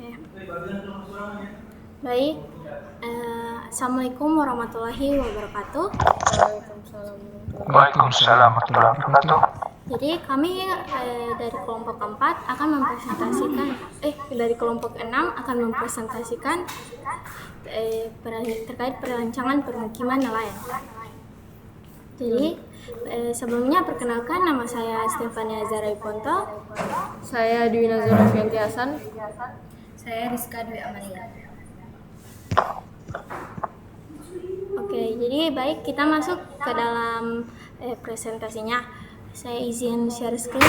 Oke. Baik. Assalamualaikum warahmatullahi wabarakatuh. Waalaikumsalam warahmatullahi wabarakatuh. Jadi kami dari kelompok keempat akan mempresentasikan, dari kelompok 6 akan mempresentasikan terkait perancangan permukiman nelayan. Jadi sebelumnya perkenalkan, nama saya Stefania Zara Ponto. Saya Dwina Zorofianti Hasan. Saya Rizka Dwi Amalia. Oke, jadi baik, kita masuk ke dalam presentasinya. Saya izin share screen.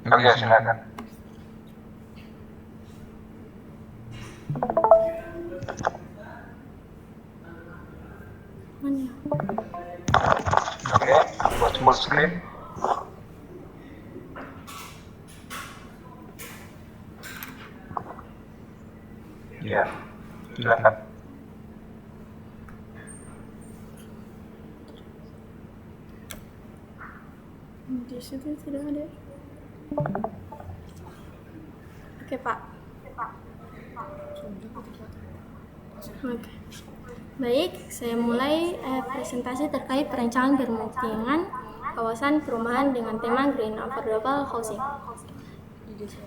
Oke, silakan. Mana? Oke, buat full screen. Ya, silakan. Di situ tidak ada. Oke, Pak. Oke. Baik, saya mulai presentasi terkait perancangan permukiman kawasan perumahan dengan tema Green Affordable Housing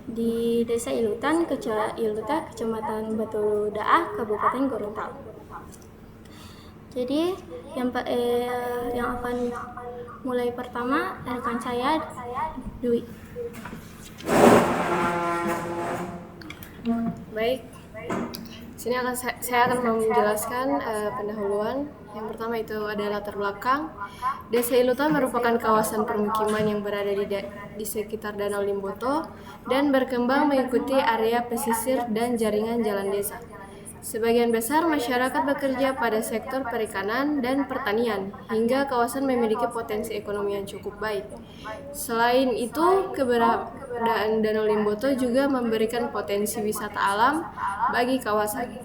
di Desa Ilutan, Kecamatan Batu Daah, Kabupaten Gorontalo. Jadi yang akan mulai pertama rekan saya Dwi. Baik. Sini saya akan menjelaskan pendahuluan. Yang pertama itu adalah latar belakang. Desa Ilutan merupakan kawasan permukiman yang berada di sekitar Danau Limboto dan berkembang mengikuti area pesisir dan jaringan jalan desa. Sebagian besar masyarakat bekerja pada sektor perikanan dan pertanian, hingga kawasan memiliki potensi ekonomi yang cukup baik. Selain itu, keberadaan Danau Limboto juga memberikan potensi wisata alam bagi kawasan.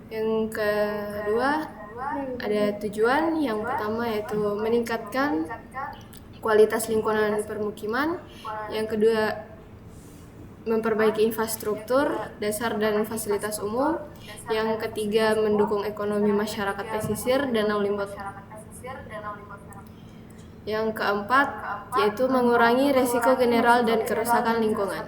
Yang kedua, ada tujuan. Yang pertama yaitu meningkatkan kualitas lingkungan permukiman. Yang kedua, memperbaiki infrastruktur dasar dan fasilitas umum. Yang ketiga, mendukung ekonomi masyarakat pesisir Danau Limboto. Yang keempat, yaitu mengurangi resiko general dan kerusakan lingkungan.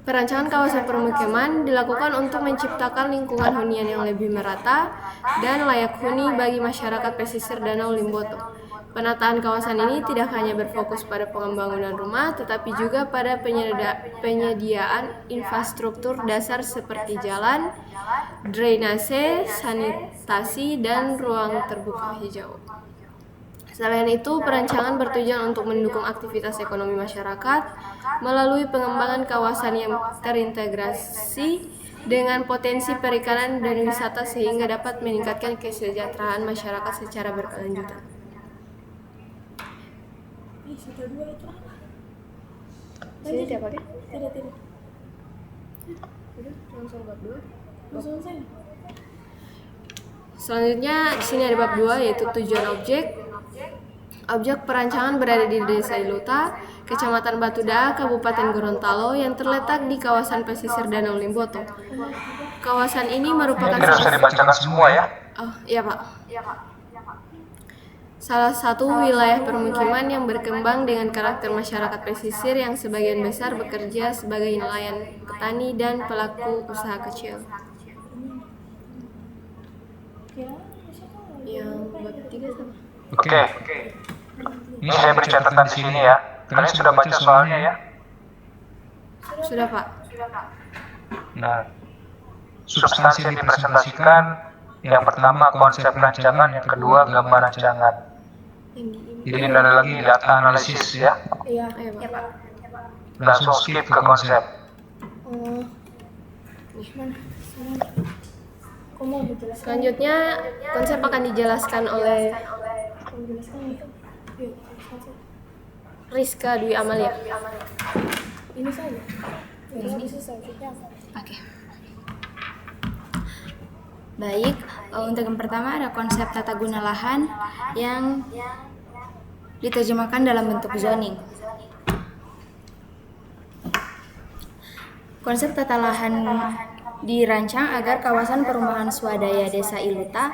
Perancangan kawasan permukiman dilakukan untuk menciptakan lingkungan hunian yang lebih merata dan layak huni bagi masyarakat pesisir Danau Limboto. Penataan kawasan ini tidak hanya berfokus pada pembangunan rumah, tetapi juga pada penyediaan infrastruktur dasar seperti jalan, drainase, sanitasi, dan ruang terbuka hijau. Selain itu, perancangan bertujuan untuk mendukung aktivitas ekonomi masyarakat melalui pengembangan kawasan yang terintegrasi dengan potensi perikanan dan wisata sehingga dapat meningkatkan kesejahteraan masyarakat secara berkelanjutan. Sini tiap hari? Tidak. Langsung bab 2. Langsung saya. Selanjutnya di sini ada bab 2 yaitu tujuan objek. Objek perancangan berada di Desa Iluta, Kecamatan Batu Daah, Kabupaten Gorontalo yang terletak di kawasan pesisir Danau Limboto. Kawasan ini merupakan Tidak usah dibacakan semua ya. Oh, iya, Pak. Salah satu wilayah permukiman yang berkembang dengan karakter masyarakat pesisir yang sebagian besar bekerja sebagai nelayan, petani, dan pelaku usaha kecil. Yang bab 3 sama. Oke. Ini saya beri catatan di sini ya. Kalian sudah baca soalnya ya? Sudah, Pak. Nah, substansi yang dipresentasikan, yang pertama konsep rancangan, yang kedua gambar rancangan. Jadi ada lagi data analisis ya. Iya, Pak. Langsung skip ke konsep. Selanjutnya, konsep akan dijelaskan oleh Rizka Dwi Amalia. Ini saja. Oke. Baik, untuk yang pertama ada konsep tata guna lahan yang diterjemahkan dalam bentuk zoning. Konsep tata lahan dirancang agar kawasan perumahan swadaya Desa Iluta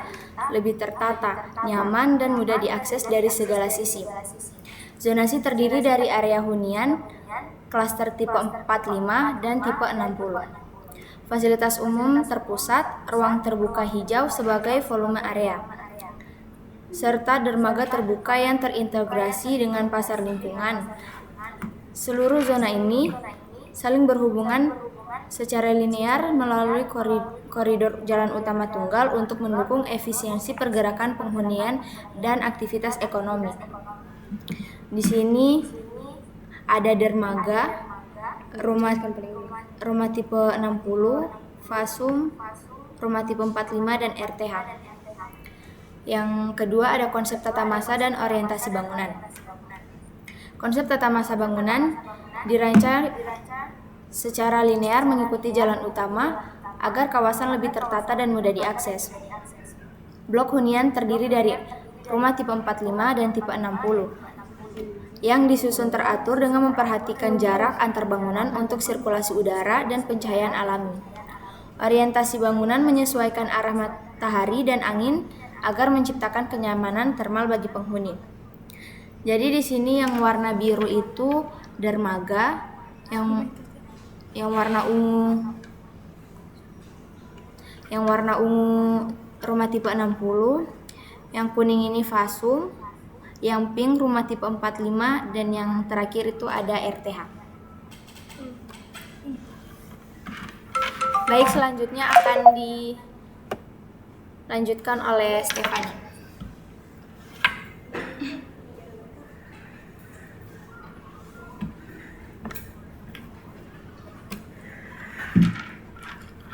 lebih tertata, nyaman, dan mudah diakses dari segala sisi. Zonasi terdiri dari area hunian, klaster tipe 45 dan tipe 60. Fasilitas umum terpusat, ruang terbuka hijau sebagai volume area, serta dermaga terbuka yang terintegrasi dengan pasar lingkungan. Seluruh zona ini saling berhubungan secara linear melalui koridor jalan utama tunggal untuk mendukung efisiensi pergerakan penghunian dan aktivitas ekonomi. Di sini ada dermaga, rumah tipe 60, fasum, rumah tipe 45, dan RTH. Yang kedua ada konsep tata masa dan orientasi bangunan. Konsep tata masa bangunan dirancang secara linear mengikuti jalan utama agar kawasan lebih tertata dan mudah diakses. Blok hunian terdiri dari rumah tipe 45 dan tipe 60 yang disusun teratur dengan memperhatikan jarak antar bangunan untuk sirkulasi udara dan pencahayaan alami. Orientasi bangunan menyesuaikan arah matahari dan angin agar menciptakan kenyamanan termal bagi penghuni. Jadi di sini yang warna biru itu dermaga, yang warna ungu rumah tipe 60, yang kuning ini fasum, yang pink rumah tipe 45, dan yang terakhir itu ada RTH. Baik, selanjutnya akan dilanjutkan oleh Stefani.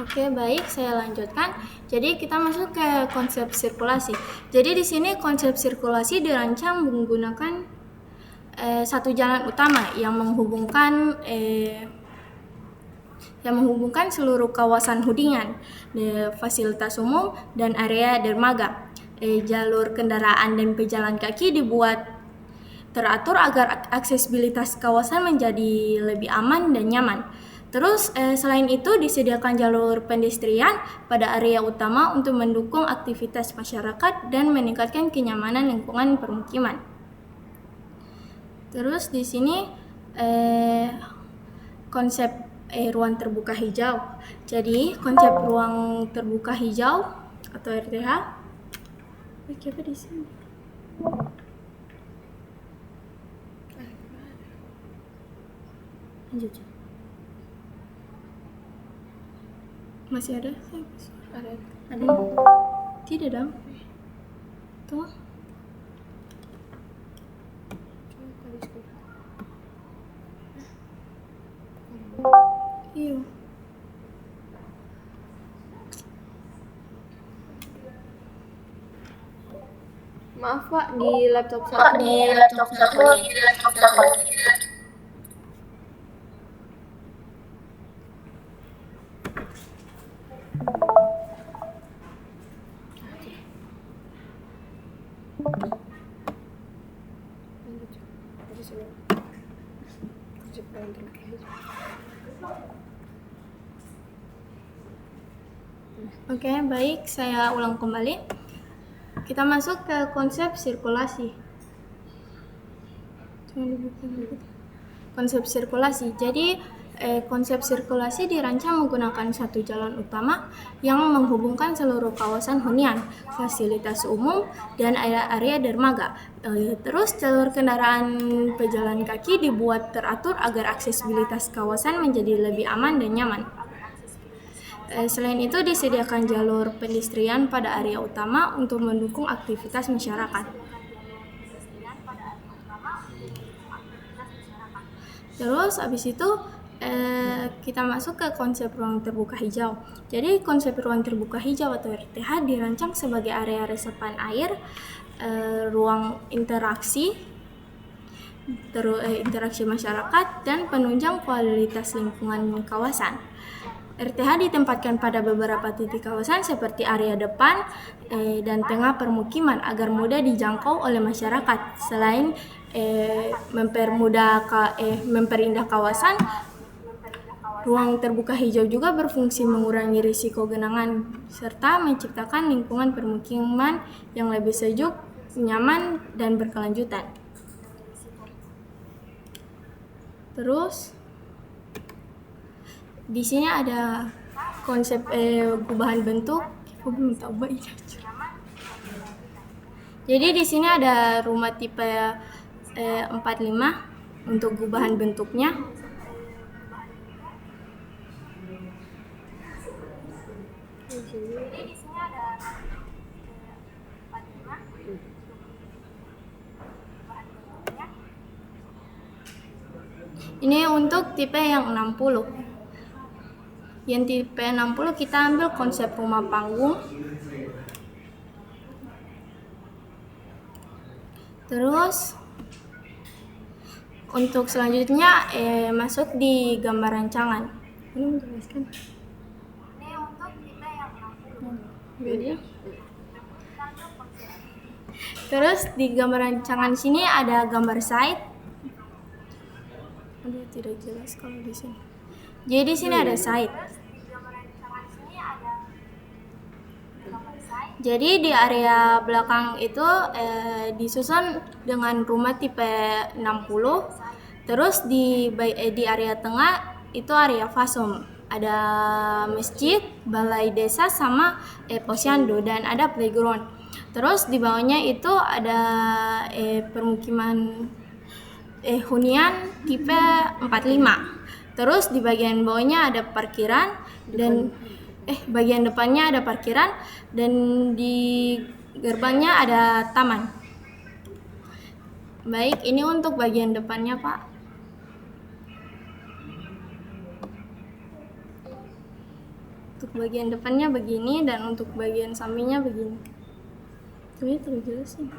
Oke, baik, saya lanjutkan. Jadi kita masuk ke konsep sirkulasi. Jadi di sini konsep sirkulasi dirancang menggunakan satu jalan utama yang menghubungkan seluruh kawasan hunian, fasilitas umum, dan area dermaga. Jalur kendaraan dan pejalan kaki dibuat teratur agar aksesibilitas kawasan menjadi lebih aman dan nyaman. Terus selain itu disediakan jalur pedestrian pada area utama untuk mendukung aktivitas masyarakat dan meningkatkan kenyamanan lingkungan permukiman. Terus di sini konsep ruang terbuka hijau. Jadi konsep ruang terbuka hijau atau RTH. Oke, apa di sini? Lanjut. Masih ada? Ada. Tidak dong. Tuh. Iya. Maaf Pak, di laptop saya. Oke, baik, saya ulang kembali. Kita masuk ke konsep sirkulasi. Konsep sirkulasi. Jadi, konsep sirkulasi dirancang menggunakan satu jalan utama yang menghubungkan seluruh kawasan hunian, fasilitas umum, dan area dermaga. Terus, jalur kendaraan pejalan kaki dibuat teratur agar aksesibilitas kawasan menjadi lebih aman dan nyaman. Selain itu disediakan jalur pedestrian pada area utama untuk mendukung aktivitas masyarakat. Terus habis itu kita masuk ke konsep ruang terbuka hijau. Jadi konsep ruang terbuka hijau atau RTH dirancang sebagai area resapan air, ruang interaksi masyarakat, dan penunjang kualitas lingkungan kawasan. RTH ditempatkan pada beberapa titik kawasan seperti area depan dan tengah permukiman agar mudah dijangkau oleh masyarakat. Selain memperindah kawasan. Ruang terbuka hijau juga berfungsi mengurangi risiko genangan serta menciptakan lingkungan permukiman yang lebih sejuk, nyaman, dan berkelanjutan. Terus di sini ada konsep gubahan bentuk. Aku belum tahu ini. Jadi di sini ada rumah tipe 45 untuk gubahan bentuknya. Ini untuk tipe yang 60. Yang tipe 60 kita ambil konsep rumah panggung. Terus untuk selanjutnya masuk di gambar rancangan. Ini menjelaskan. Ini untuk tipe yang 60. Terus di gambar rancangan sini ada gambar site. Aduh, tidak jelas kalau di sini. Jadi di sini ada site. Jadi di area belakang itu disusun dengan rumah tipe 60. Terus di area tengah itu area fasum. Ada masjid, balai desa sama posyandu dan ada playground. Terus di bawahnya itu ada permukiman hunian tipe 45. Terus di bagian bawahnya ada parkiran dan bagian depannya ada parkiran dan di gerbangnya ada taman. Baik, ini untuk bagian depannya, Pak. Untuk bagian depannya begini dan untuk bagian sampingnya begini. Ini terlalu jelas sih.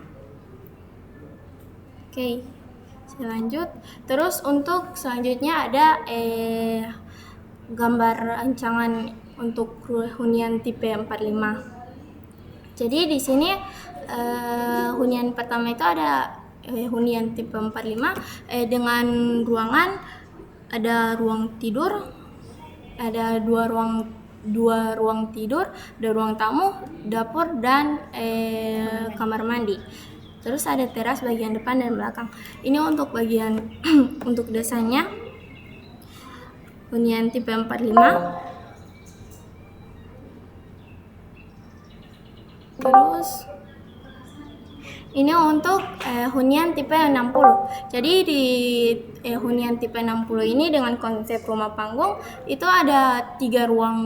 Oke, saya lanjut. Terus untuk selanjutnya ada gambar rancangan untuk hunian tipe 45. Jadi di sini hunian pertama itu ada hunian tipe 45 dengan ruangan, ada ruang tidur, ada dua ruang tidur, ada ruang tamu, dapur, dan kamar mandi. Terus ada teras bagian depan dan belakang. Ini untuk bagian untuk desainnya hunian tipe 45. Terus ini untuk hunian tipe 60. Jadi di hunian tipe 60 ini dengan konsep rumah panggung itu ada tiga ruang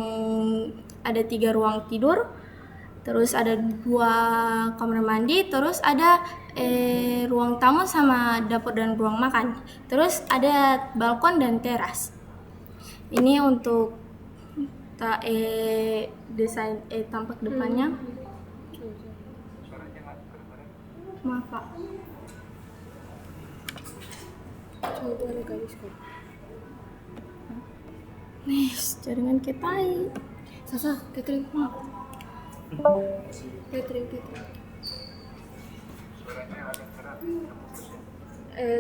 tidur, terus ada 2 kamar mandi, terus ada ruang tamu sama dapur dan ruang makan. Terus ada balkon dan teras. Ini untuk desain tampak depannya. Maaf, Pak. Nih, jaringan kita. Sasa, Catherine. Catherine.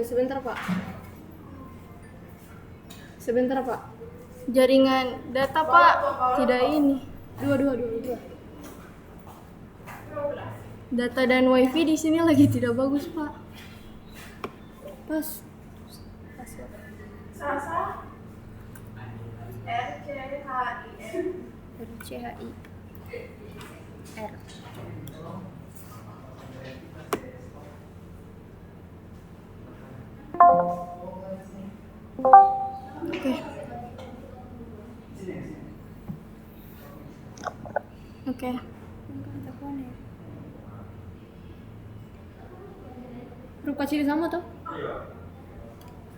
Sebentar, Pak. Jaringan data, Pak, tidak ini. Dua. Data dan wifi di sini lagi tidak bagus, Pak. Pas. Sasa RCHI R. Oke. Rupa ciri sama tuh?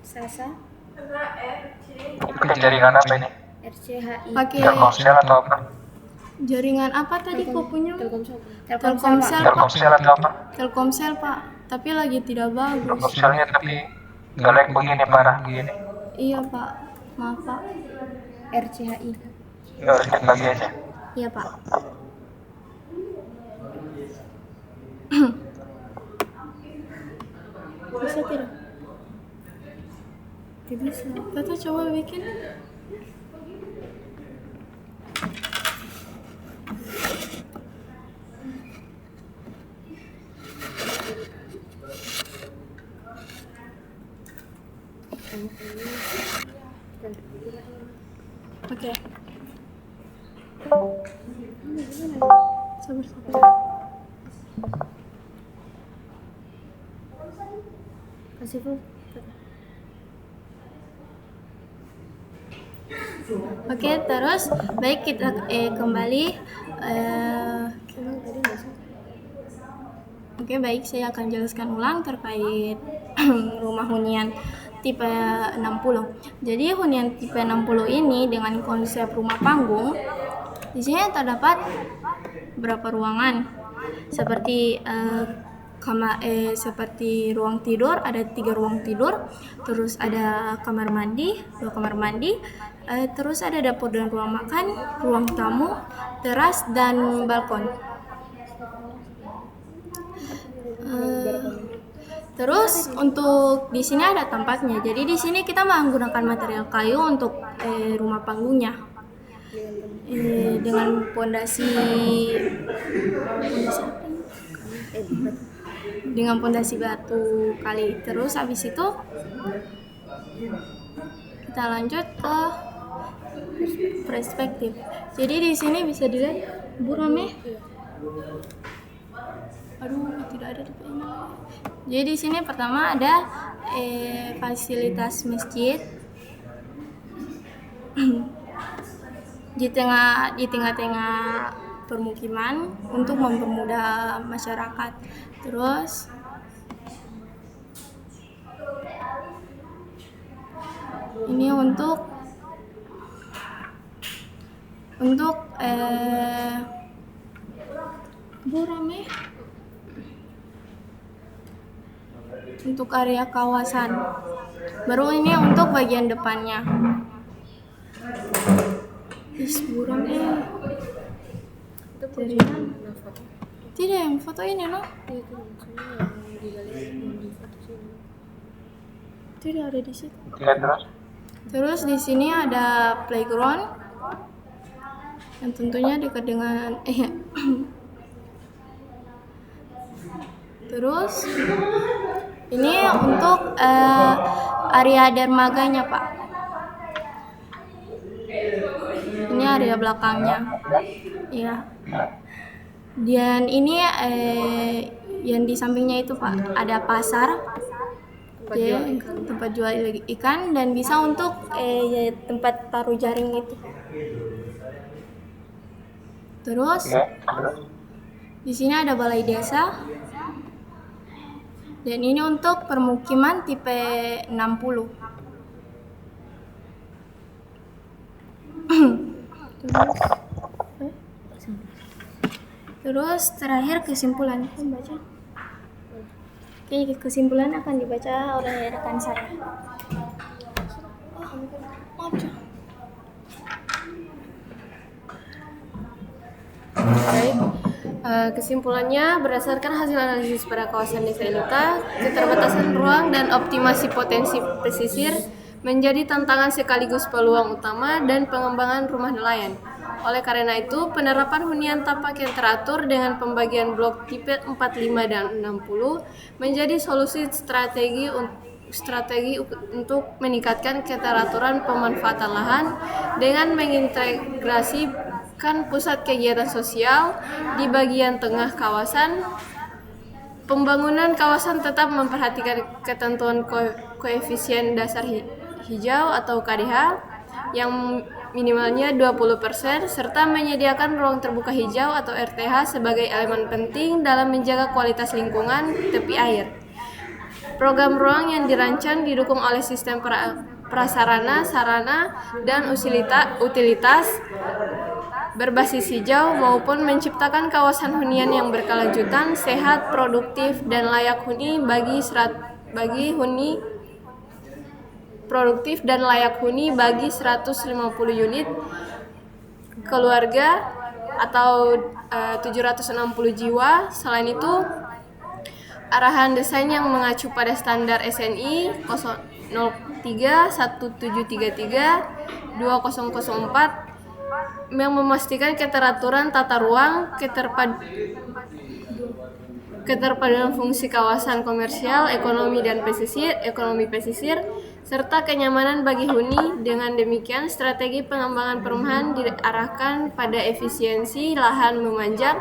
Sasa Itu jaringan apa ini? RCHI Pakai Telkomsel atau apa? jaringan apa tadi kok punya? Telkomsel. Telkomsel, Pak. Telkomsel atau apa? Telkomsel, Pak. Tapi lagi tidak bagus. Telkomselnya tapi nggak lag begini, parah gini. Iya, Pak. Maaf, Pak. RCHI. Ya harus cek lagi aja. Iya, Pak. Bisa tidak? Tidak bisa. Tata coba bikin. Oke. Sabar. Kasih full. Oke, terus baik kita kembali. Oke, baik, saya akan jelaskan ulang terkait rumah hunian tipe 60. Jadi hunian tipe 60 ini dengan konsep rumah panggung, di sini terdapat beberapa ruangan seperti seperti ruang tidur, ada 3 ruang tidur, terus ada kamar mandi, 2 kamar mandi, terus ada dapur dan ruang makan, ruang tamu, teras dan balkon. Terus untuk di sini ada tampaknya. Jadi di sini kita menggunakan material kayu untuk rumah panggungnya. Dengan pondasi batu kali. Terus habis itu kita lanjut ke perspektif. Jadi di sini bisa dilihat burame. Aduh, tidak ada di sini. Jadi di sini pertama ada fasilitas masjid. di tengah-tengah permukiman untuk mempermudah masyarakat. Terus ini untuk burame untuk area kawasan. Baru ini untuk bagian depannya. Buram dari mana? Tidak, yang foto ini no? Tidak ada di situ. Terus di sini ada playground yang tentunya dekat dengan Terus ini untuk area dermaganya, Pak. Ini area belakangnya. Iya. Dan ini yang di sampingnya itu, Pak, ada pasar. Tempat jual ikan dan bisa untuk tempat taruh jaring itu. Terus di sini ada balai desa. Dan ini untuk permukiman tipe 60. Terus terakhir kesimpulan. Baca. Oke, kesimpulan akan dibaca oleh rekan saya. Baik, kesimpulannya berdasarkan hasil analisis pada kawasan desa Iluka, keterbatasan ruang dan optimasi potensi pesisir menjadi tantangan sekaligus peluang utama dan pengembangan rumah nelayan. Oleh karena itu, penerapan hunian tapak yang teratur dengan pembagian blok tipe 45 dan 60 menjadi solusi strategi untuk meningkatkan keteraturan pemanfaatan lahan dengan mengintegrasikan pusat kegiatan sosial di bagian tengah kawasan. Pembangunan kawasan tetap memperhatikan ketentuan koefisien dasar hijau atau KDH yang minimalnya 20% serta menyediakan ruang terbuka hijau atau RTH sebagai elemen penting dalam menjaga kualitas lingkungan tepi air. Program ruang yang dirancang didukung oleh sistem prasarana, sarana, dan utilitas berbasis hijau maupun menciptakan kawasan hunian yang berkelanjutan, sehat, produktif, dan layak huni bagi 150 unit keluarga atau 760 jiwa. Selain itu, arahan desain yang mengacu pada standar SNI 031733 2004 yang memastikan keteraturan tata ruang, keterpaduan fungsi kawasan komersial, ekonomi pesisir, serta kenyamanan bagi huni. Dengan demikian, strategi pengembangan perumahan diarahkan pada efisiensi lahan memanjang,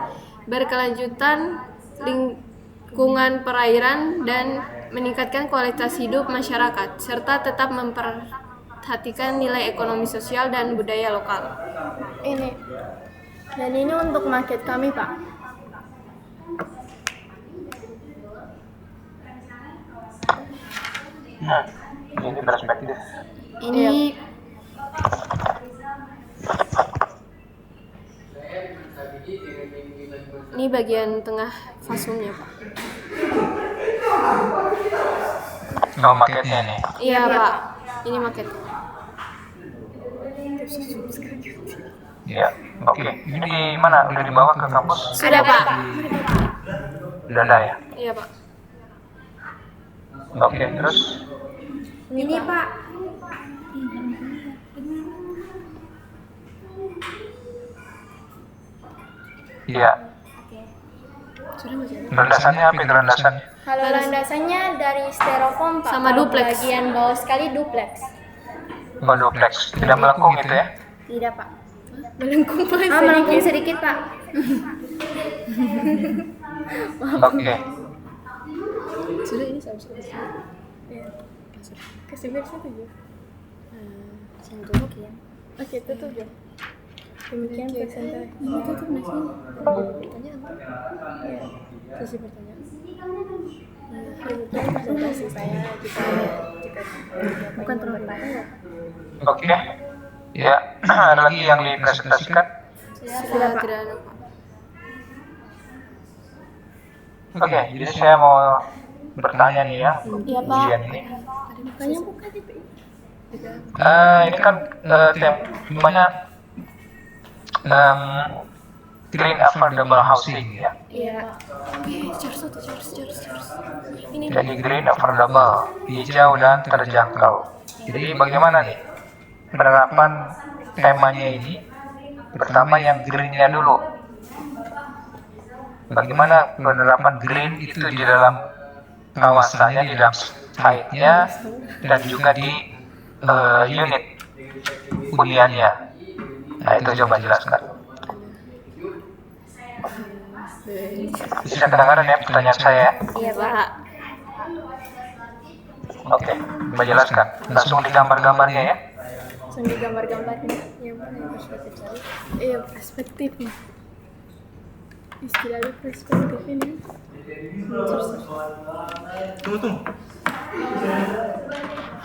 berkelanjutan lingkungan perairan, dan meningkatkan kualitas hidup masyarakat, serta tetap memperhatikan nilai ekonomi sosial dan budaya lokal. Dan ini untuk market kami, Pak. Nah, ini perspektif. Ini Ini bagian tengah fasumnya, Pak. Oh, maketnya nih. Iya, Pak. Ini maket. Iya, oke. Ini di mana? Udah dibawa ke kampus? Sudah, Pak. Udah ada ya? Iya, Pak. Oke, terus? Ini Pak. Iya. Landasannya apa itu landasannya? kalau landasannya dari styrofoam, Pak. Sama Kalau duplex. Bagian bawah sekali duplex. Oh, duplex. Tidak melengkung itu ya? Tidak Pak. Melengkung, Pak. Melengkung sedikit Pak. Oke. Sudah, ini saya sudah. Kasih versi 7. Yang dulu kian. Oke, tutup ya. Demikian presentasi. Ini tutup nasi. Pertanyaan tuh. Sesi pertanyaan. Demikian presentasi saya. Jika Bukan terlalu. Oke. Ya, ada lagi yang dipresentasikan? Sudah, tidak ada, Pak. Oke, jadi saya mau bertanya nih ya. Iya, Pak. Ujian ini. Makanya buka di Ini kan temanya clean affordable housing ya. Iya. Charles. Ini Jadi green affordable, hijau dan terjangkau. Jadi bagaimana nih penerapan temanya ini? Pertama yang greennya dulu. Bagaimana penerapan green itu di dalam kawasannya, di dalam site-nya, dan juga di unit huniannya. Nah, itu coba jelaskan. Bisa kedengaran ya pertanyaan saya? Iya, Pak. Oke, coba jelaskan. Langsung di gambar-gambarnya ya. Langsung di gambar-gambarnya. Yang mana yang perspektif tadi? Iya, perspektifnya. Istilahnya perspektif ini. Tunggu.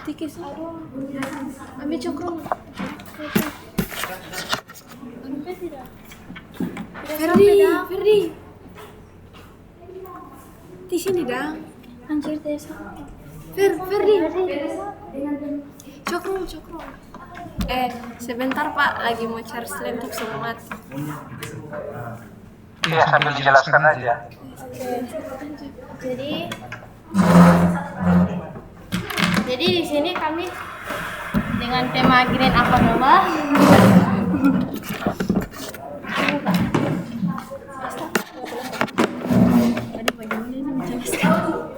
Tikis, aduh. Ambil cokro. Ambil tidak? Ferdi. Di sini, Dang. Anjir, desa. Ferdi. Cokro. Sebentar, Pak. Lagi mau charge laptop sama mati. Iya, sambil dijelaskan aja. Jadi di sini kami dengan tema green affordable. Tadi bagaimana ini menjelaskan?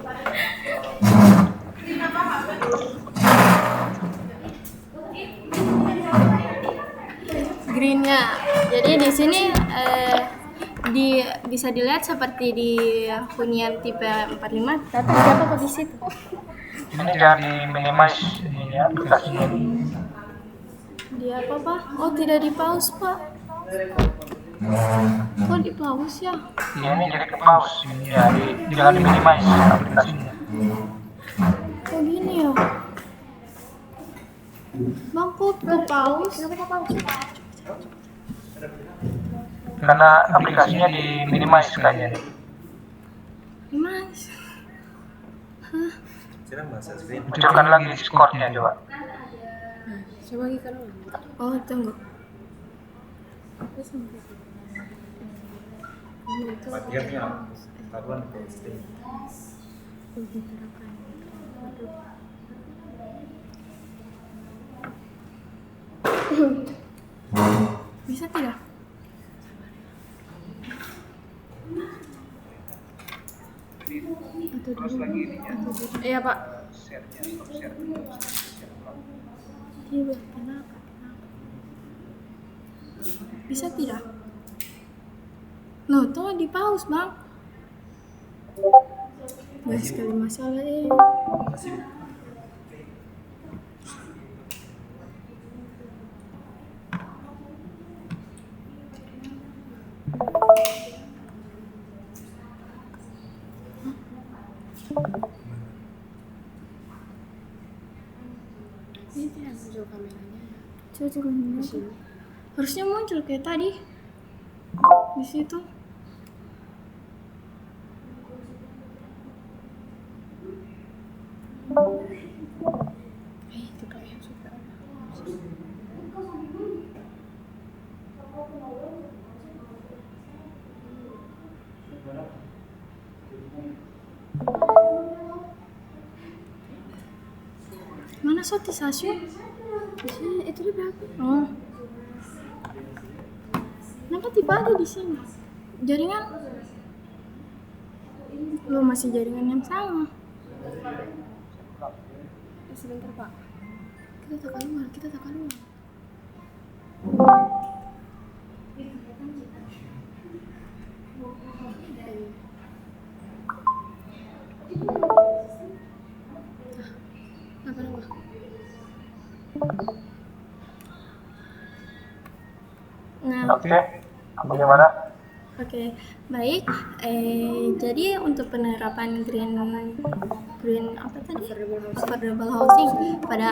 Greennya. Jadi di sini bisa dilihat seperti di hunian tipe 45. Tata siapa kok di situ? Ini jangan di minimize ini ya aplikasinya. Di apa, Pak? Oh, tidak di pause, Pak. Kok di pause ya? Iya, ini jadi ke pause. Ya, jangan di minimize aplikasinya. Kok gini ya? Bang, kok ke pause? Karena aplikasinya di minimize kayaknya nih. Mas. Munculkan lagi Discord-nya coba. Coba lagi kan. Oh, tunggu. Bisa tidak? Terus lagi ininya. Iya Pak. Share-nya, stop share dulu. Tidak, kenapa? Bisa tidak? No, tuh di pause bang. Banyak sekali masalah Ini tidak muncul kameranya. Coba coba harusnya muncul kayak tadi di situ. Itu kayak suka. Mana sotisasi? Di sini itu di berapa? Oh. Kenapa tiba ada di sini? Jaringan? Lo masih jaringan yang sama. Sebentar Pak. Kita tak keluar, kita tak keluar. Apa nama? Nah, Oke, bagaimana? oke, baik. Jadi untuk penerapan green apa tadi? Affordable housing pada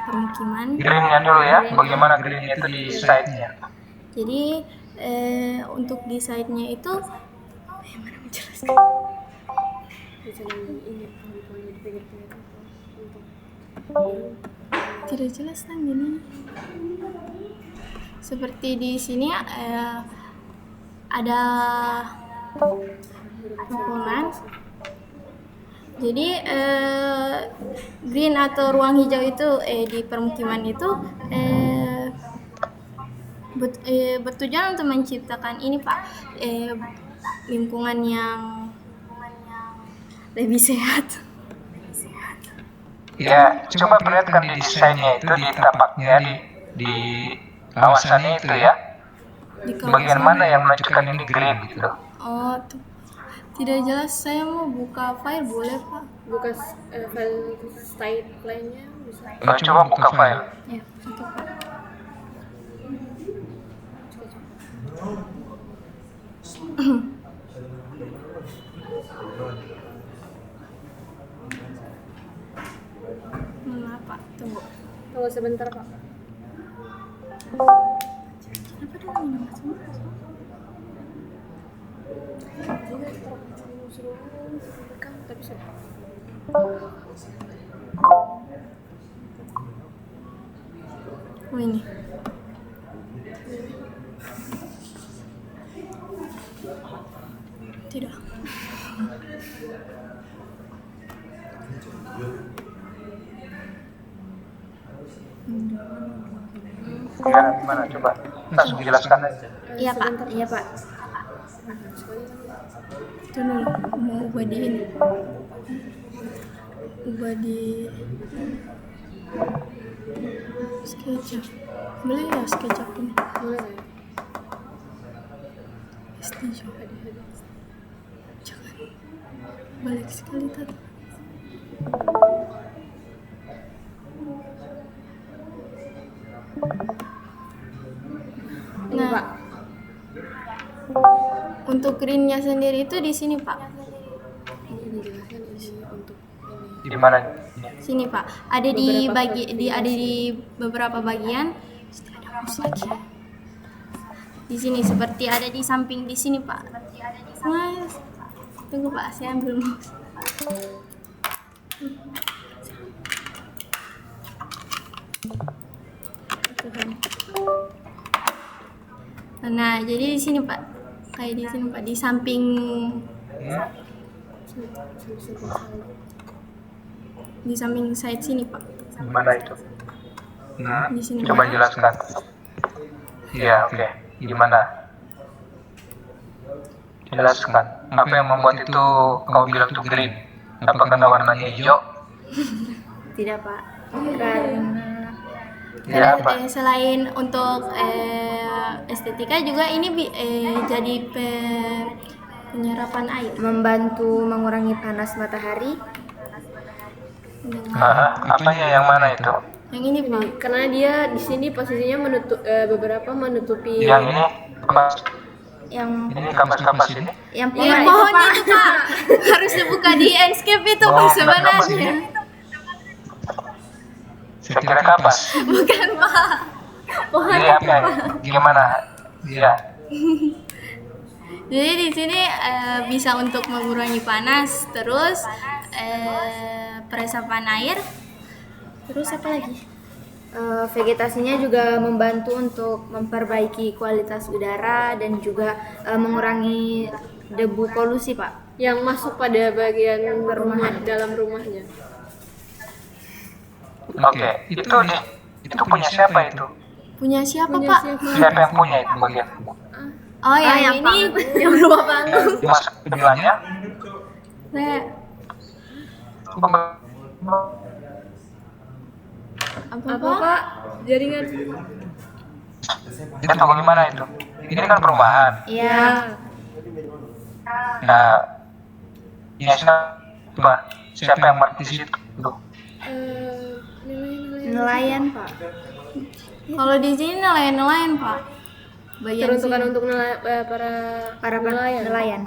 permukiman. Greennya dulu ya, bagaimana greennya itu di site-nya? Jadi untuk di site-nya itu bagaimana menjelaskan? Jangan ini kalau di pinggir-pinggir itu untuk Tidak jelas kan gini. Seperti di sini ada lingkungan. Jadi green atau ruang hijau itu di permukiman itu bertujuan untuk menciptakan ini Pak, lingkungan yang lebih sehat. Ya, coba perlihatkan di desainnya itu di tapaknya di kawasannya itu ya. Di Bagian mana yang menunjukkan ini green gitu loh. Oh, tuh. Tidak jelas. Saya mau buka file, boleh Pak? buka file site lainnya bisa. Coba buka file. Ya, satu Pak. Maaf Pak, tunggu. Tunggu sebentar Pak. Kenapa dulu ini masuk? Tapi sudah. Oh ini. Tidak. Ya, gimana coba? Langsung jelaskan aja. Iya Pak, iya Pak. Itu dulu mau ubah di ini. Ubah di SketchUp. Boleh ya SketchUp ini? Boleh nggak ya? Setuju. Jangan. Balik sekali tadi. Ini Pak. Untuk greennya sendiri itu di sini Pak. Ini jelaskan ini untuk ini. Di mana? Sini Pak. Ada di ada di beberapa bagian. Ada mouse lagi. Di sini seperti ada di samping di sini Pak. Mas, tunggu Pak, saya ambil mouse. Nah, jadi di sini Pak. Kayak di sini Pak, di samping Di samping side sini, Pak. Gimana itu? Nah, Di sini. coba jelaskan. Iya, oke. Gimana? Jelaskan. Apa yang membuat itu kamu bilang itu green? Apa karena warnanya hijau? Tidak, Pak. Karena Ya, apa? Selain untuk estetika juga ini jadi penyerapan air. membantu mengurangi panas matahari. Apanya yang mana itu? Yang ini, Pak. Karena dia di sini posisinya beberapa menutupi. Yang ini? Yang Ini kapas-kapas ini? yang Ya, pohon pohon itu, itu, Pak. Harus dibuka di landscape itu, Pak, Oh, kapas sebenarnya. ini? Saya kira kapas. Bukan, Pak. Pohon. Jadi apa? Gimana? Iya. Jadi di sini bisa untuk mengurangi panas, terus peresapan air, terus apa lagi? vegetasinya juga membantu untuk memperbaiki kualitas udara dan juga mengurangi debu polusi, Pak. Yang masuk pada bagian dalam rumahnya. Oke. Itu punya siapa itu? Punya siapa, Pak? Siapa yang punya itu bagian? Oh, yang yang ini, yang rumah panggung. Masuk keduanya? Saya apa, Apa Pak? Jaringan. Itu bagaimana itu? Ini kan perumahan. Iya, Nah, ya siapa yang mati di situ? nelayan, Pak. Kalau di sini nelayan-nelayan, Pak. Bagian Teruntukan sini. untuk Para nelayan.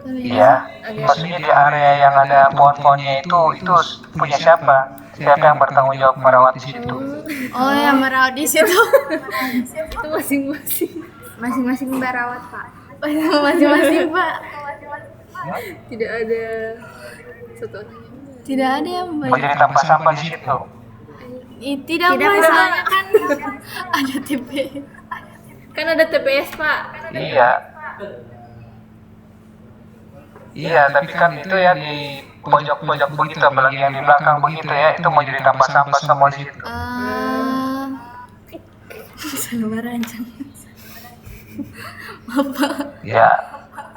Iya. Maksudnya di area yang ada pohon-pohonnya itu punya siapa? Siapa yang bertanggung jawab merawat di situ? Oh, yang merawat di situ. Itu masing-masing. Masing-masing merawat, Pak. Masing-masing, Pak. Tidak ada satu orang. Tidak ada yang Mau banyak. jadi sampah-sampah di situ? Tidak, Tidak, Pak. Pak. Soalnya kan ada TP. Kan ada TPS Pak. Iya. Iya, tapi kan itu ya di pojok-pojok begitu, apalagi yang di belakang begitu ya, itu mau jadi sampah-sampah semua di situ. Sabar aja. Maaf, Pak. Ya,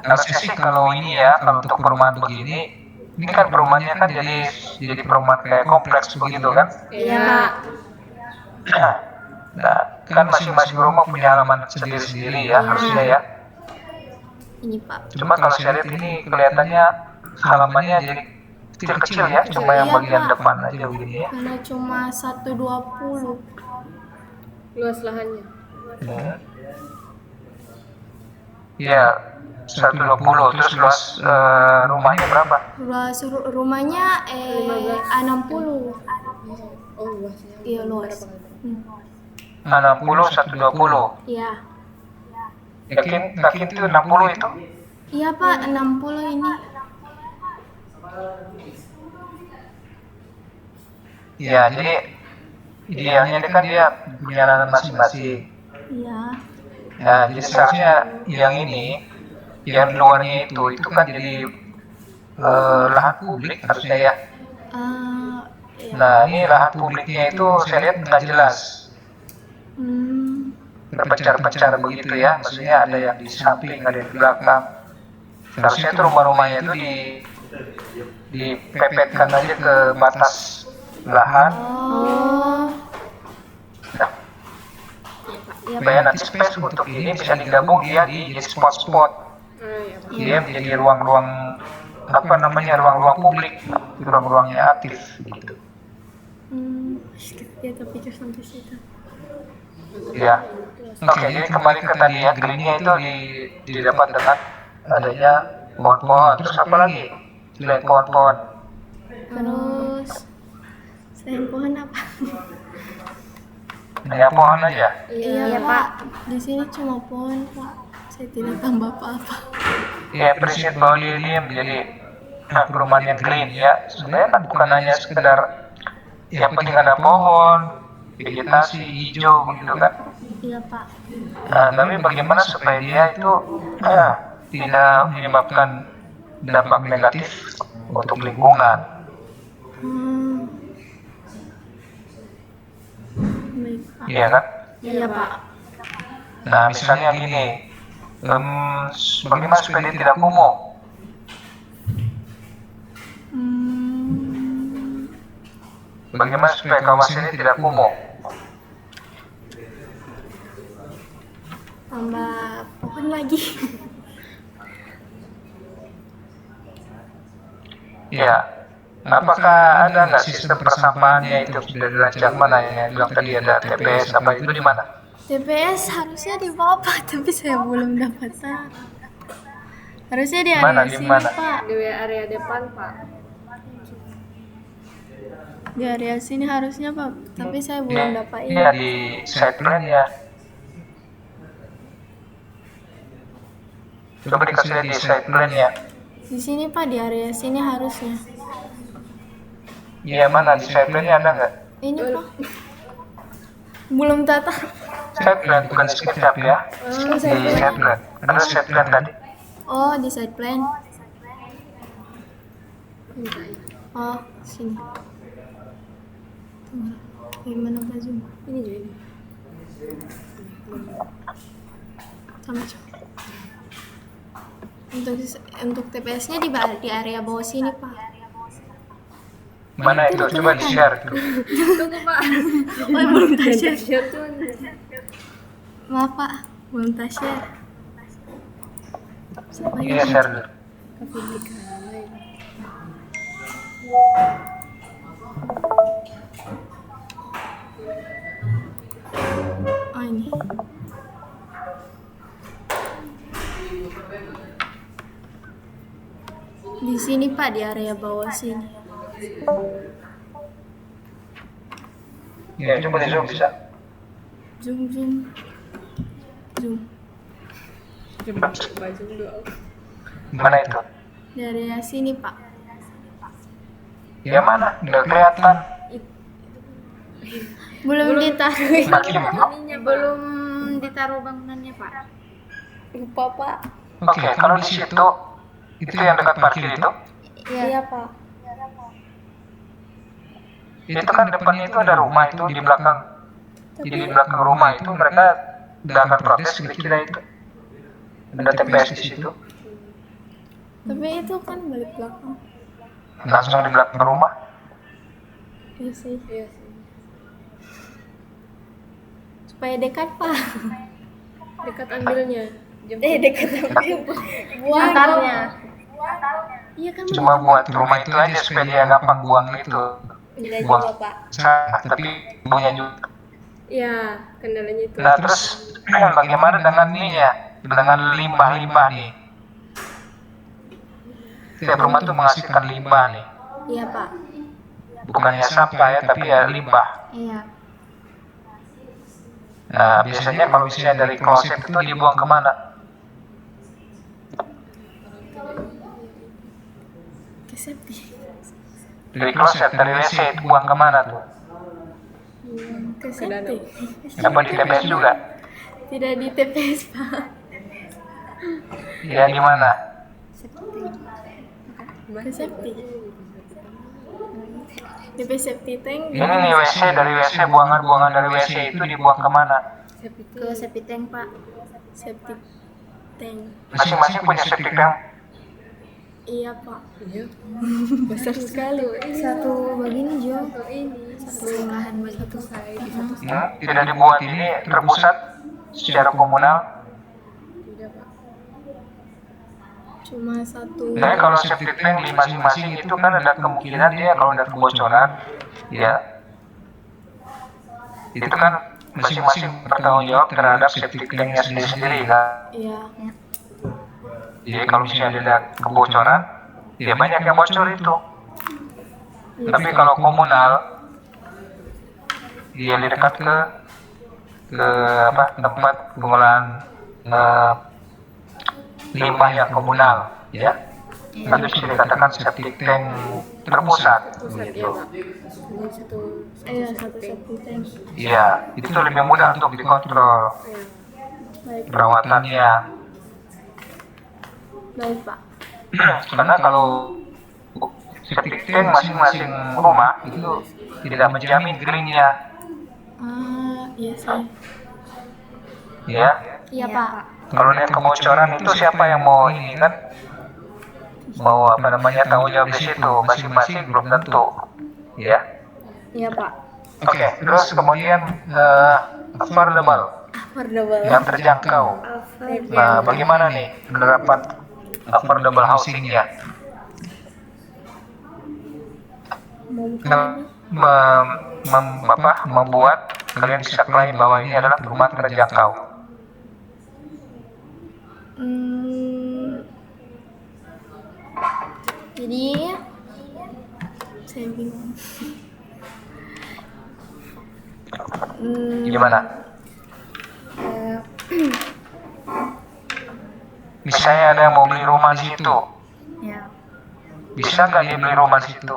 harusnya sih kalau ini ya, kalau untuk perumahan begini, ini kan perumahannya kan jadi perumahan kayak kompleks begitu kan? Iya. Nah, kan masing-masing rumah punya halaman sendiri-sendiri ya, harusnya ya. Ini, Pak. Cuma kalau saya lihat ini kelihatannya halamannya jadi kecil-kecil ya, cuma yang Iya, bagian Pak. depan aja begini ya. Karena cuma 120. Luas lahannya. Iya, 120. Terus luas rumahnya berapa? Luas rumahnya 60. Oh luasnya. Iya, luas. 60, 120. Iya. Yakin itu 60 itu? Iya, Pak, 60 ini. Iya, jadi idealnya ini kan dia punya lahan masing-masing. Iya. Nah, jadi seharusnya yang ini, yang luarnya itu kan jadi lahan publik harusnya ya. Iya. Nah, ini lahan publiknya itu saya lihat nggak jelas, berpencar-pencar begitu ya. Maksudnya ada yang di samping, ada yang di belakang. Harusnya itu rumah-rumahnya itu dipepetkan aja ke batas lahan. Oh. Nah, Iya, Pak. supaya nanti space untuk ini bisa digabung dia di jadi spot-spot. Dia menjadi ruang-ruang apa namanya, ruang-ruang publik, ruang-ruangnya aktif gitu. Ya, terpikir sampai situ. Ya. Oke, jadi kembali ke tadi ya, greennya itu didapat dengan adanya pohon-pohon. Terus apa lagi selain pohon-pohon? Terus selain pohon apa? Ya pohon aja. Iya, Pak. Di sini cuma pohon, Pak. Saya tidak tambah apa-apa. Ya, prinsip bahwa ini menjadi perumahan yang green ya. Sebenarnya kan bukan hanya sekedar yang penting ada pohon, vegetasi hijau begitu kan. Iya, Pak. Nah, tapi bagaimana supaya dia itu tidak menyebabkan dampak negatif untuk lingkungan. Baik Pak. Iya kan? Iya Pak. Nah, misalnya gini, bagaimana supaya dia tidak kumuh? Bagaimana supaya kawasan ini tidak kumuh? Tambah pohon lagi. Ya, apakah ada nggak sistem persampahannya itu sudah dirancang? Mana yang bilang tadi ada TPS apa itu di mana? TPS harusnya di bawah Pak, tapi saya belum dapat. Harusnya di Mana, area di sini mana? Pak. Di area depan, Pak. Di area sini harusnya Pak, tapi saya belum dapat ini. Iya, di side plan ya. Coba dikasih lihat di side plan ya. Di sini Pak, di area sini harusnya. Iya, mana di side plan ada nggak? Ini Pak. Belum tata. Side plan bukan SketchUp ya. Di side plan. Ada side plan tadi. Oh, di side plan. Oh, sini. Tunggu. Gimana Pak Zoom? Ini juga ini. Sama. Untuk TPS-nya di area bawah sini Pak. Mana itu? Coba di share. Tunggu, Pak. Oh, belum share. Share tuh. Maaf Pak, belum share. Iya, share dulu. Oh, ini. Di sini Pak, di area bawah sini. Ya, coba di zoom bisa. Zoom. Coba baju dulu. Mana itu? Di area sini Pak. Ya mana? Nggak kelihatan. Belum ditaruh. Makin. Belum ditaruh bangunannya Pak. Lupa Pak. Oke, kalau di situ itu yang dekat parkir itu, Iya Pak. itu kan depannya itu ada rumah itu di belakang. Jadi di belakang rumah itu mereka tidak akan protes kira-kira itu. Ada TPS di situ, Tapi itu kan balik belakang. langsung di belakang rumah. Iya sih. Iya sih. Supaya dekat Pak. Dekat ambilnya. Dekat ambil. Antarnya. Iya kan. Cuma buat rumah itu aja supaya dia gampang buang itu. Tidak Buang juga Pak. sampah, tapi punya juga. Iya, kendalanya itu. Nah terus bagaimana dengan ini ya, dengan limbah-limbah nih? Setiap rumah tuh menghasilkan limbah nih, Iya Pak. bukannya sampah ya, tapi ya limbah. Iya. Nah biasanya kalau misalnya dari kloset itu dibuang kemana? Ke septi. Dari kloset, dari WC itu buang kemana tuh? Ke septi. Apa di TPS juga? Tidak di TPS Pak. Ya di mana? Ke septi. DP septi tank. Ini nih WC, dari WC buangan-buangan dari WC itu dibuang kemana? Ke septic tank Pak. Septi tank. Masing-masing punya septic tank. Iya Pak. Iya. Besar sekali. Satu begini Jo. Ini Satu lahan begitu. Tidak dibuat ini terpusat secara komunal. tidak, Pak. Cuma satu. Nah, kalau septic tank di masing-masing itu kan ada kemungkinan dia kalau ada kebocoran, ya itu kan masing-masing bertanggung jawab terhadap septic tanknya sendiri-sendiri kan. Iya. Jadi kalau misalnya ada kebocoran, ya banyak yang bocor itu. Tapi kalau komunal, dia dekat ke apa tempat pengolahan limbah yang komunal, ya. Nanti bisa dikatakan septic tank terpusat, Pusat, iya, gitu. Pak. Ini satu. Iya, satu septi tank. Iya, itu lebih mudah untuk dikontrol Iya. Baik, perawatannya. baik Pak. Karena kalau septic tank masing-masing rumah itu tidak menjamin greennya, Iya sih. ya. Iya Pak. Kalau lihat kebocoran itu siapa yang mau ini kan? Mau apa namanya tanggung jawab di situ, masing-masing belum tentu, ya. Iya Pak. Oke, terus kemudian affordable, yang terjangkau. Nah, bagaimana nih penerapan affordable housing-nya? Membuat kalian bisa klaim bahwa ini adalah rumah terjangkau. Jadi saya bingung. Gimana? Misalnya ada yang mau beli rumah di situ, Ya. bisa nggak dia beli rumah di situ?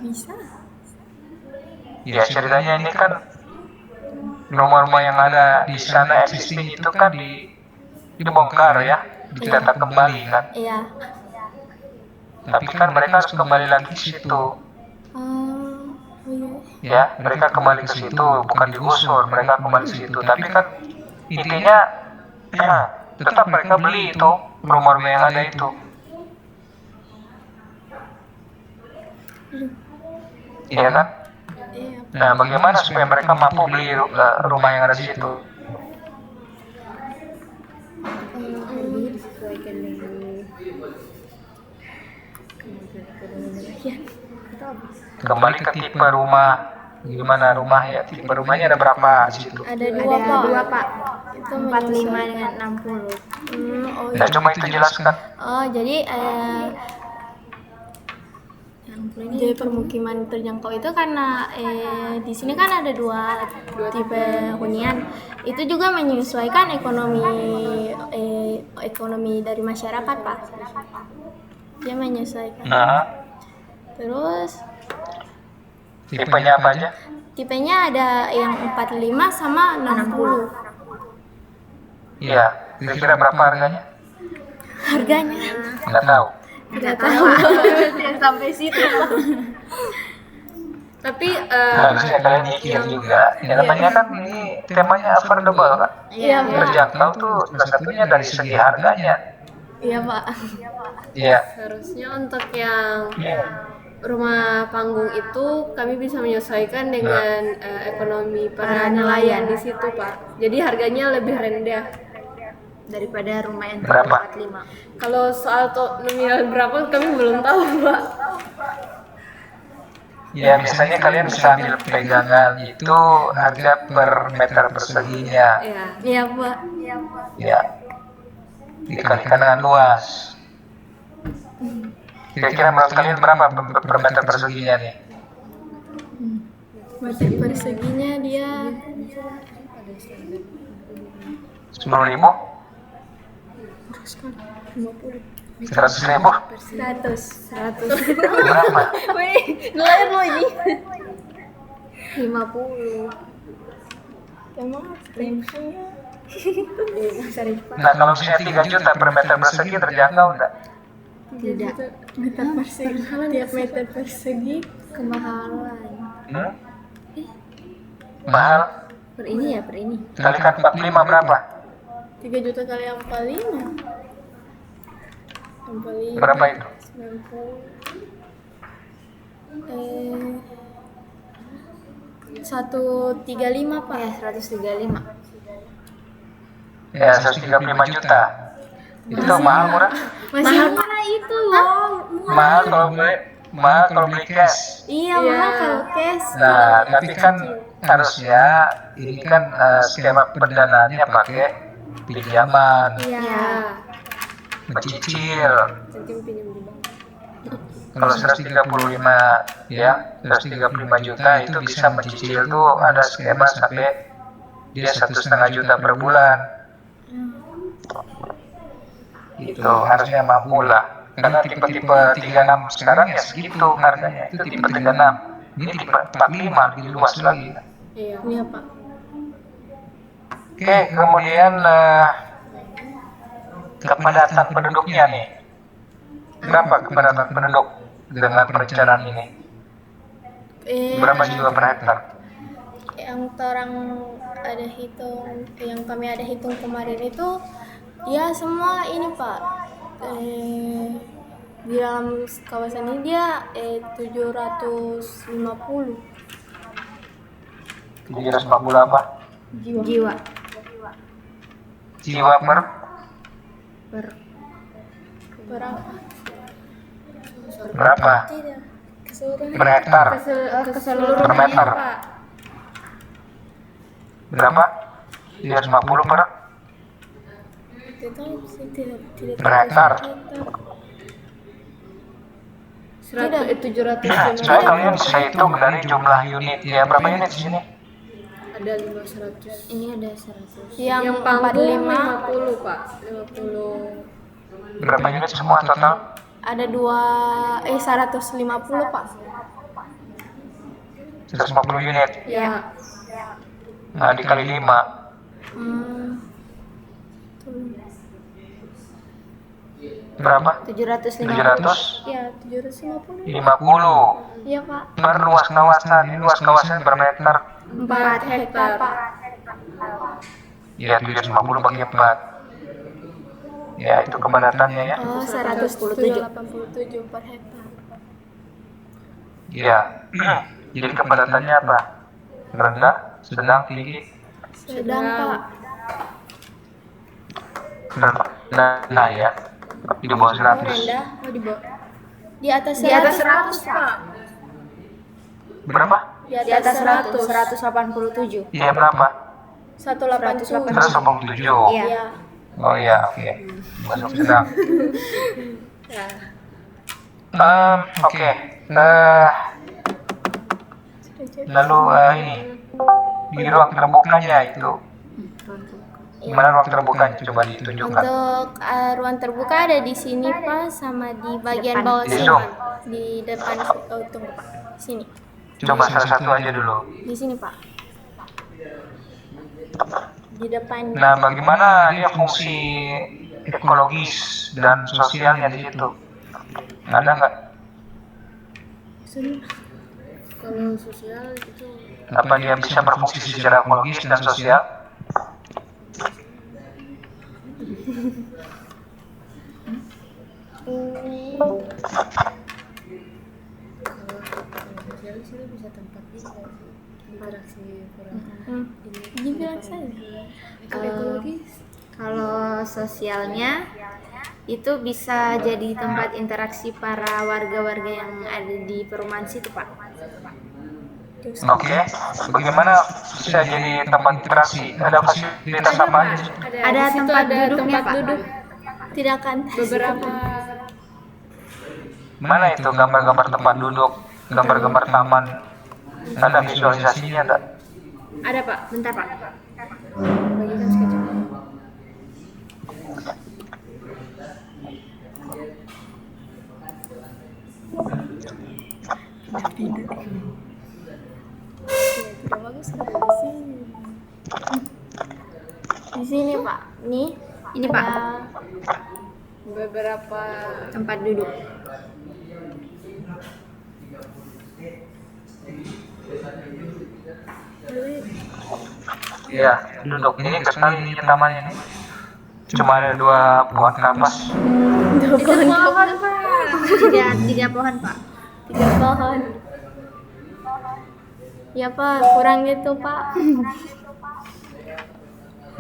Bisa. Ya ceritanya ini kan rumah-rumah yang ada di sana existing itu kan dibongkar ya, ditata kembali kan. Iya. Tapi kan mereka harus kembali lagi ke situ. Ya, mereka kembali ke situ, bukan digusur, mereka kembali ke situ. Tapi kan intinya tetap mereka beli itu rumah-rumah yang ada itu. Iya kan? Iya. Nah, bagaimana supaya mereka mampu beli rumah yang ada di situ? Kembali ke tipe rumah, gimana rumah ya? Tipe rumahnya ada berapa di situ? Ada Ada dua Pak. dua Pak. Itu 45 dengan 60. Oh, Nah, coba itu jelaskan. Oh, jadi jadi permukiman terjangkau itu karena di sini kan ada dua tipe hunian. Itu juga menyesuaikan ekonomi dari masyarakat, Pak. Dia menyesuaikan. Nah, Terus tipenya apa aja? tipenya ada yang 45 sama 60. Iya, kira-kira berapa harganya? Harganya Nggak tahu. tidak tahu. Sampai situ. Tapi Harusnya kalian mikir juga. Ya, namanya kan ini temanya affordable kan? Iya, Pak. Terjangkau tuh salah satunya dari segi harganya. Iya, Pak. Iya. harusnya untuk yang Iya. rumah panggung itu kami bisa menyesuaikan dengan ekonomi para nelayan di situ, Pak. Jadi harganya lebih rendah. Daripada rumah yang Berapa? 45. Kalau soal nominal berapa kami belum tahu, Pak. Ya, misalnya kalian bisa ambil pegangan itu harga per meter perseginya. Ya, Iya, Pak. Ya. Dikalikan dengan luas. Kira-kira menurut kalian berapa per meter perseginya nih? Meter perseginya dia 10.000? 100.000? 100. Berapa? Nelayan lo ini. 50. Emang prinsipnya Nah, kalau misalnya 3 juta per meter persegi terjangkau enggak? tidak meter persegi. Tiap meter persegi Kemahalan. Hmm? Mahal? Per ini ya, per ini. Kalikan 45 berapa? 3 juta kali 45. 45. Berapa itu? 90. 135, Pak. Ya, 135. Ya, 135 juta. Itu mahal murah? Masih murah itu loh. Mahal kalau beli cash. Iya, mahal kalau cash. Nah, tapi kan harusnya ini kan skema pendanaannya pakai pinjaman, Iya. mencicil. nanti pinjam di bank. Kalau 135 ya, 135 juta itu bisa mencicil tuh ada skema sampai dia 1,5 juta per bulan. Itu harusnya mampu lah. Karena tipe-tipe 36 sekarang ya segitu harganya. Itu tipe 36. Ini tipe 45 lebih luas lagi. Iya. Iya, Pak. Oke, kemudian kepadatan penduduknya nih. Berapa kepadatan penduduk dengan perencanaan ini? Berapa jiwa per hektar? Yang orang ada hitung, yang kami ada hitung kemarin itu, dia semua ini Pak. Di dalam kawasan ini dia 750 750 apa? Jiwa. Jiwa per berapa? berapa? Tidak, keseluruhan. Per hektar? Keseluruhan Per meter? Pak. Berapa? 750 per Tidak tahu sih, tidak per hektar. 750. Saya tahunya bisa hitung dari jumlah unit. Ya, berapa unit di sini? Ada 500. Ini ada 100. Yang panggung 50 Pak. 50. Berapa unit semua total? Ada 150 Pak. 150 unit. Ya. Nah, dikali 5. Berapa? 750. 750. Ya, 750. Iya Pak. Per luas kawasan. Ini luas kawasan bermeter. 4 hektar Pak. Ya, 750 bagi 4. Ya, itu kepadatannya ya. Oh, 187 per hektar. Iya. Jadi kepadatannya apa? Rendah, sedang, tinggi. Sedang Pak. Nah ya. Di bawah 100. Rendah. Di atas 100. Di atas 100 Pak. Berapa? Di Di atas 100, 187. Iya, berapa? 187. 187. Iya. Iya. Oh iya, oke. Masuk sedang. Oke. Lalu ini di ruang terbukanya itu. Gimana ruang terbukanya? Coba ditunjukkan. Untuk ruang terbuka ada di sini Pak, sama di bagian bawah Di sini. zoom. Di depan tunggu Pak. Sini. Coba salah satu aja dulu. Di sini Pak. Di depan. Nah, bagaimana dia fungsi ekologis dan sosialnya di situ? Ada nggak? Kalau sosial itu Apa dia bisa berfungsi secara ekologis dan sosial? sosial sih bisa tempat interaksi kurang Dibilang saja. ekologis. Kalau sosialnya itu bisa jadi tempat interaksi para warga-warga yang ada di perumahan situ, Pak. Oke. Bagaimana bisa jadi tempat interaksi? Ada fasilitas apa aja sih? Ada di situ tempat ada duduknya, tempat Pak. duduk Tidak akan beberapa. Mana itu gambar-gambar tempat duduk, gambar-gambar taman? Ada visualisasinya enggak? Ada Pak. Bentar, Pak. Bagikan sketch. tidak bagus ada di sini. Di sini Pak. Nih. Ini, Pak. Beberapa Tempat duduk. Iya, duduk. Ini sekali ini tamannya nih. Cuma ada 2 pohon kapas. pohon Pak. Tiga pohon, Pak. 3 pohon. Ya Pak, kurang gitu Pak.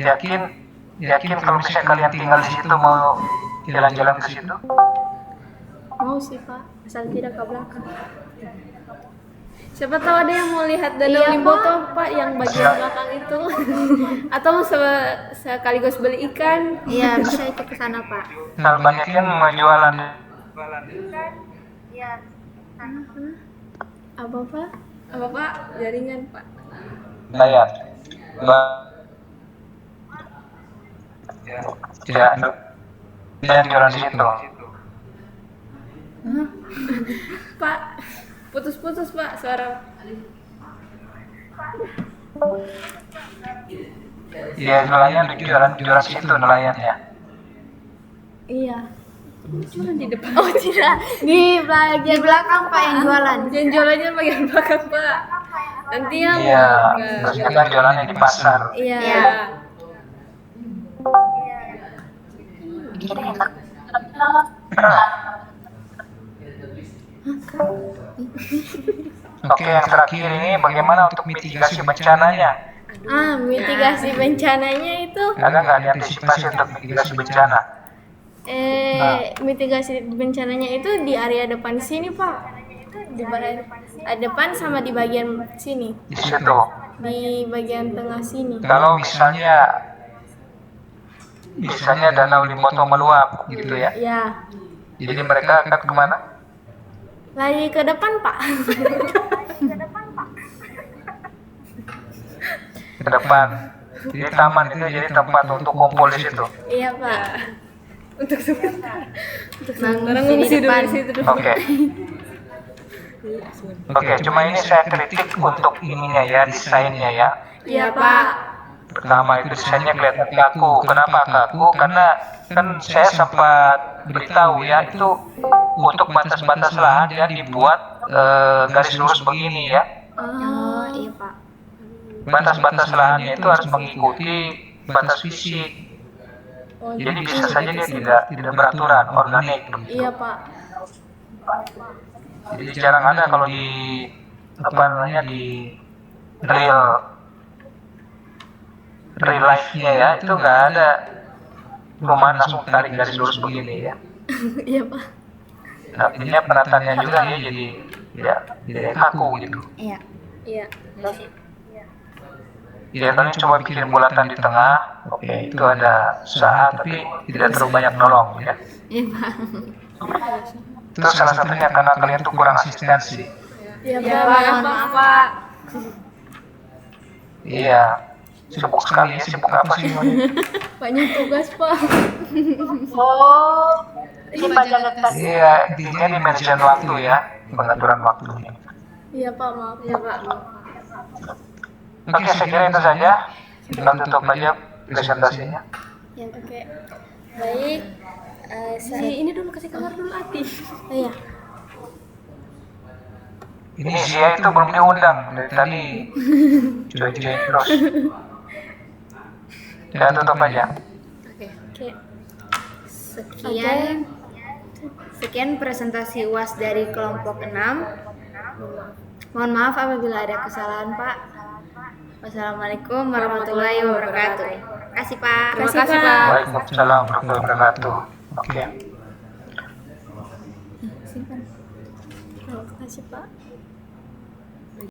Yakin kalau misalnya kalian tinggal di situ mau jalan-jalan ke situ? Mau sih Pak, asal tidak ke belakang. Siapa tahu ada yang mau lihat Danau Iya, Limboto Pak yang bagian belakang itu. Atau sekaligus beli ikan. Iya, bisa itu ke sana, Pak. Nah, banyak yang mau jualan. Apa Pak? Apa Pak? Jaringan Pak. Bayar. Tidak jualan di situ. Pak, putus-putus Pak suara. Iya, nelayan jualan situ nelayan ya. Iya. Jualan di depan. Oh tidak, di Di belakang Pak yang jualan. Yang jualannya bagian belakang Pak. Nanti yang Iya, maksudnya kan jualannya di pasar. Iya. Iya. Oke, yang terakhir ini bagaimana untuk mitigasi bencananya? Mitigasi bencananya itu Ada nggak diantisipasi untuk mitigasi bencana? mitigasi bencananya itu di area depan sini Pak. Di depan sama di bagian sini. Di situ. Di bagian tengah sini. Kalau misalnya danau Limboto meluap gitu ya. Ya, Jadi mereka akan kemana? lari ke depan Pak. Ke depan. Jadi taman itu jadi tempat untuk kumpul di situ. Iya Pak. Untuk sementara. Mengungsi Ngungsi di dulu depan. di situ dulu. Oke. Oke, cuma ini saya kritik untuk ininya ya, desainnya ya. Iya Pak. Pertama itu desainnya kelihatan kaku. Kenapa kaku? Karena kan saya sempat beritahu ya, itu untuk batas-batas lahan dia dibuat garis lurus begini ya. Oh, iya Pak. Batas-batas lahannya itu harus mengikuti batas fisik. Jadi bisa saja dia tidak beraturan, organik. Begitu. Iya Pak. Jadi jarang ada kalau di real life-nya ya, itu nggak ada perumahan langsung tarik garis lurus begini ya. Iya Pak. Artinya penataannya juga dia jadi tidak kaku gitu. Iya. Iya. Ya kalian coba bikin bulatan di tengah, oke itu ada usaha tapi tidak terlalu banyak nolong ya. Iya Pak. Itu salah satunya karena kalian tuh kurang asistensi. Iya Iya Pak. Pak, maaf Pak. Iya, sibuk sekali ya, sibuk apa sih? Banyak tugas Pak. Iya, intinya di manajemen waktu ya, pengaturan waktunya. Iya Pak, maaf. Iya Pak. Oke, saya kira itu saja. Kita tutup aja presentasinya. Ya, oke. Baik. Ini dulu kasih kabar dulu Ati. Iya. Ini Zia itu belum diundang dari tadi. Cuy-cuy terus. Ya tutup aja. Oke. Sekian presentasi UAS dari kelompok 6. Mohon maaf apabila ada kesalahan, Pak. Wassalamualaikum warahmatullahi wabarakatuh. Terima kasih, Pak. Terima kasih Pak. Waalaikumsalam warahmatullahi wabarakatuh. Oke. Terima kasih Pak.